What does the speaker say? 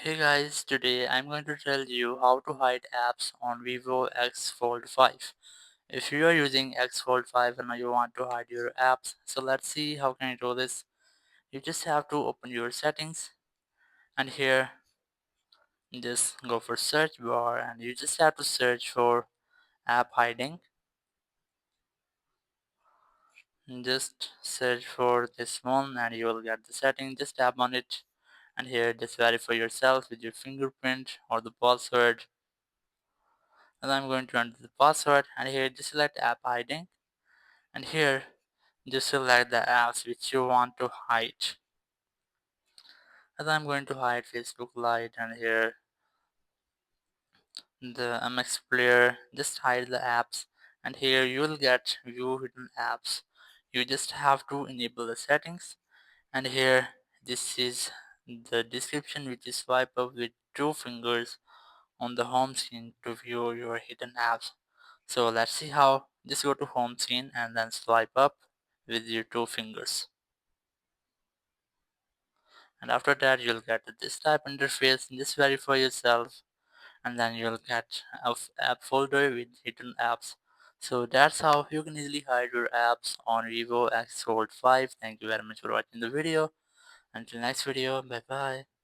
Hey guys, today I'm going to tell you how to hide apps on Vivo X Fold 5. If you are using X Fold 5 and you want to hide your apps, so let's see how can you do this. You just have to open your settings and here just go for search bar and you just have to search for app hiding. Just search for this one and you will get the setting. Just tap on it and here just verify yourself with your fingerprint or the password. And I'm going to enter the password and here just select app hiding and here just select the apps which you want to hide. And I'm going to hide Facebook Lite and here the MX player, just hide the apps and here you will get view hidden apps. You just have to enable the settings and here this is the description which is swipe up with two fingers on the home screen to view your hidden apps. So let's see how. Just go to home screen and then swipe up with your two fingers. And after that you'll get this type interface. Just verify yourself and then you'll get a app folder with hidden apps. So that's how you can easily hide your apps on Vivo X Fold 5. Thank you very much for watching the video. Until next video, bye bye.